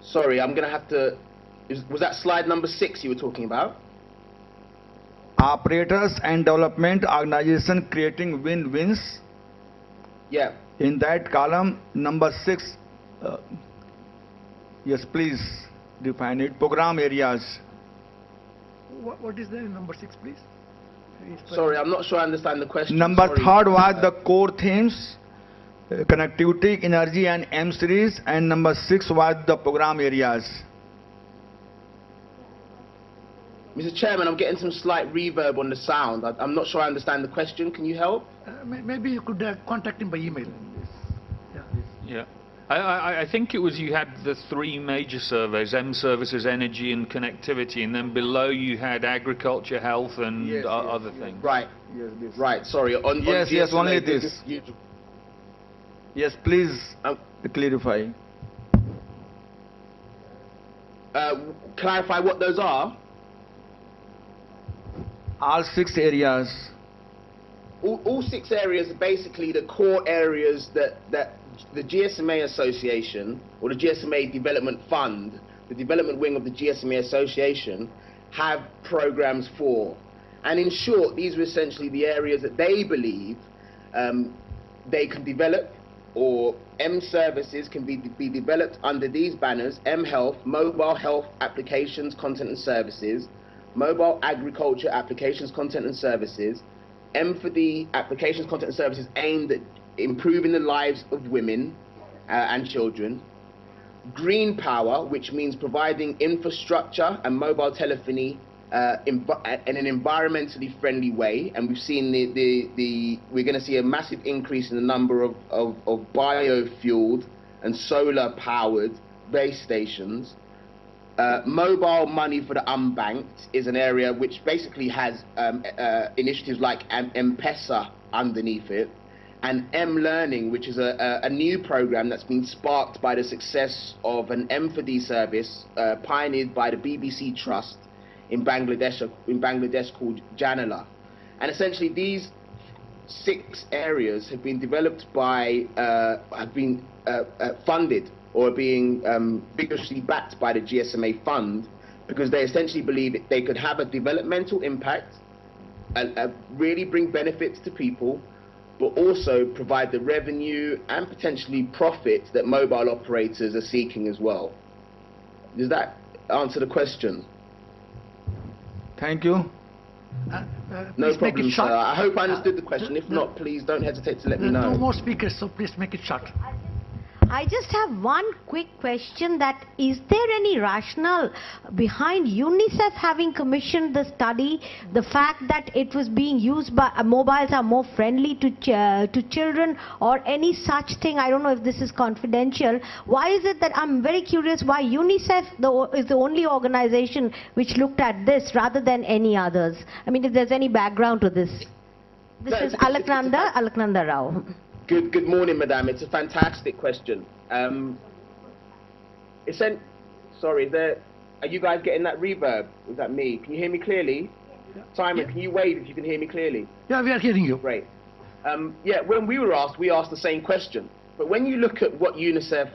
Sorry, I'm going to have to... Was that slide number 6 you were talking about? Operators and development organization creating win-wins. Yeah. In that column, number 6, yes, please define it. Program areas. What is there in number 6, please? Sorry, I'm not sure I understand the question. Number 3 was the core themes, connectivity, energy, and M series, and number 6 was the program areas. Mr. Chairman, I'm getting some slight reverb on the sound. I'm not sure I understand the question. Can you help? Maybe you could contact him by email. Yeah. I think it was you had the 3 major surveys, M services, energy and connectivity, and then below you had agriculture, health and other things. Right. Yes. Right, sorry. Yes, only this. Yes, please clarify. Clarify what those are? All 6 areas. All 6 areas are basically the core areas that the GSMA Association, or the GSMA Development Fund, the development wing of the GSMA Association, have programs for. And in short, these are essentially the areas that they believe they can develop, or M services can be developed under these banners: M Health, Mobile Health Applications, Content and Services; Mobile Agriculture Applications, Content and Services; M for the Applications, Content and Services aimed at improving the lives of women and children; Green Power, which means providing infrastructure and mobile telephony in an environmentally friendly way, and we've seen we're going to see a massive increase in the number of biofueled and solar powered base stations. Mobile money for the unbanked is an area which basically has initiatives like M-Pesa underneath it, and M-Learning, which is a new program that's been sparked by the success of an M4D service pioneered by the BBC Trust in Bangladesh called Janala. And essentially these 6 areas have been developed by, funded or being vigorously backed by the GSMA fund, because they essentially believe that they could have a developmental impact, really bring benefits to people, but also provide the revenue and potentially profit that mobile operators are seeking as well. Does that answer the question? Thank you. No problem, sir. I hope I understood the question. If not, please don't hesitate to let me know. There are no more speakers, so please make it short. I just have one quick question: that is there any rationale behind UNICEF having commissioned the study, the fact that it was being used by mobiles are more friendly to children, or any such thing? I don't know if this is confidential. Why is it that, I'm very curious, why UNICEF is the only organization which looked at this rather than any others? I mean, if there's any background to this. This is Alaknanda Rao. Good morning, madam. It's a fantastic question. Sorry, are you guys getting that reverb? Was that me? Can you hear me clearly? Yeah. Simon, can you wave if you can hear me clearly? Yeah, we are hearing you. Great. Yeah, when we were asked, we asked the same question. But when you look at what UNICEF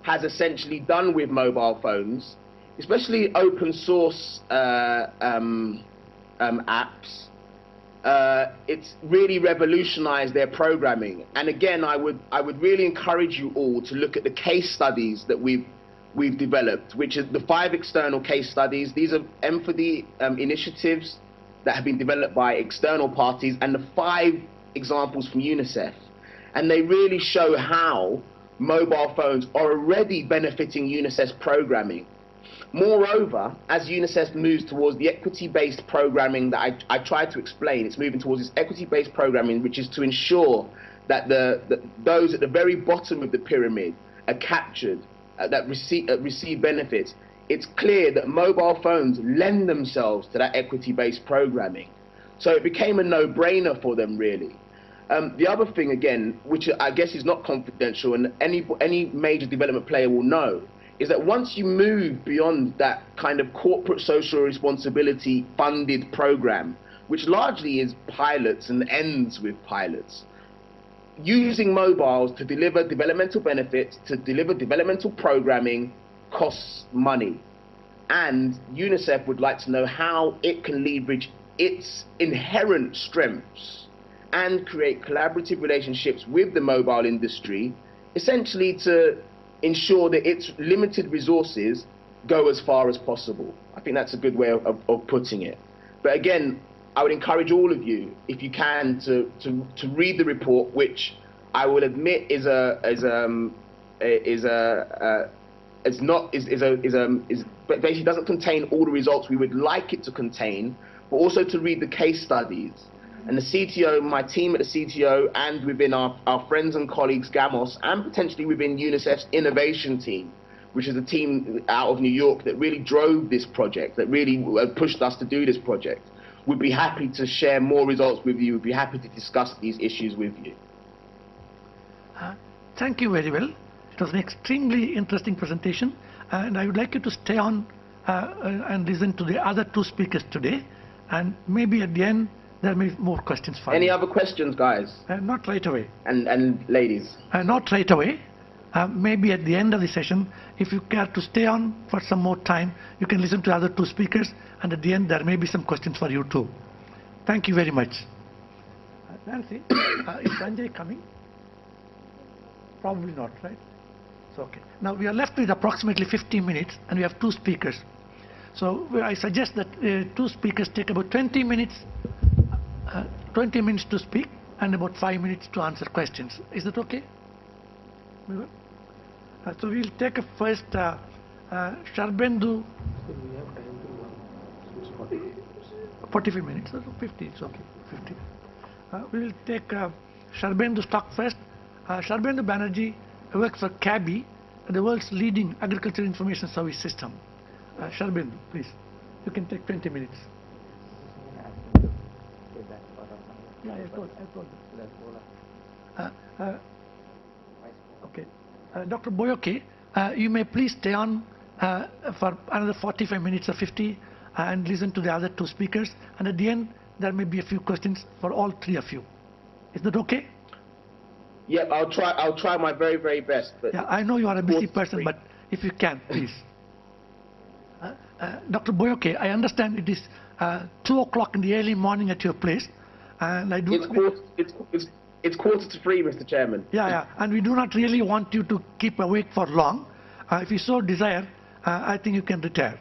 has essentially done with mobile phones, especially open source apps, it's really revolutionized their programming. And again, I would really encourage you all to look at the case studies that we've developed, which is the 5 external case studies. These are M4D initiatives that have been developed by external parties, and the 5 examples from UNICEF. And they really show how mobile phones are already benefiting UNICEF's programming. Moreover, as UNICEF moves towards the equity-based programming that I tried to explain, it's moving towards this equity-based programming, which is to ensure that those at the very bottom of the pyramid are captured, that receive benefits. It's clear that mobile phones lend themselves to that equity-based programming. So it became a no-brainer for them, really. The other thing, again, which I guess is not confidential and any major development player will know, is that once you move beyond that kind of corporate social responsibility funded program, which largely is pilots and ends with pilots, using mobiles to deliver developmental benefits, to deliver developmental programming, costs money. And UNICEF would like to know how it can leverage its inherent strengths and create collaborative relationships with the mobile industry, essentially to ensure that its limited resources go as far as possible. I think that's a good way of putting it. But again, I would encourage all of you, if you can, to read the report, which I will admit basically doesn't contain all the results we would like it to contain, but also to read the case studies. And the CTO, my team at the CTO, and within our friends and colleagues, GAMOS, and potentially within UNICEF's innovation team, which is a team out of New York that really drove this project, that really pushed us to do this project, would be happy to share more results with you, would be happy to discuss these issues with you. Thank you very well. It was an extremely interesting presentation, and I would like you to stay on and listen to the other two speakers today, and maybe at the end there may be more questions for you. Any other questions, guys? Not right away. And ladies? Not right away. Maybe at the end of the session, if you care to stay on for some more time, you can listen to the other two speakers, and at the end there may be some questions for you too. Thank you very much. Nancy, is Sanjay coming? Probably not, right? So, okay. Now we are left with approximately 15 minutes, and we have two speakers. So I suggest that two speakers take about 20 minutes to speak, and about 5 minutes to answer questions. Is that okay? So we'll take a first Sharbendu. 45 minutes, 50, it's okay, 50. We'll take Sharbendu stock first. Sharbendu Banerjee works for CABI, the world's leading agricultural information service system. Sharbendu, please, you can take 20 minutes. Yeah, I told you. Okay. Dr. Boyoke, you may please stay on for another 45 minutes or 50 and listen to the other two speakers, and at the end there may be a few questions for all three of you. Is that okay? Yep, I'll try my very, very best. But yeah, I know you are a busy person, but if you can, please. Dr. Boyoke, I understand it is 2 o'clock in the early morning at your place, and I do. It's 2:45, Mr. Chairman. Yeah, and we do not really want you to keep awake for long. If you so desire, I think you can retire.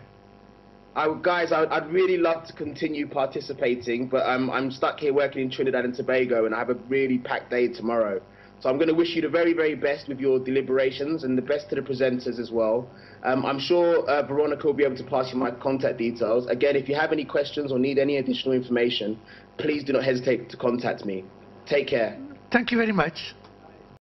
Guys, I'd really love to continue participating, but I'm stuck here working in Trinidad and Tobago, and I have a really packed day tomorrow. So I'm going to wish you the very, very best with your deliberations, and the best to the presenters as well. I'm sure Veronica will be able to pass you my contact details. Again, if you have any questions or need any additional information, please do not hesitate to contact me. Take care. Thank you very much.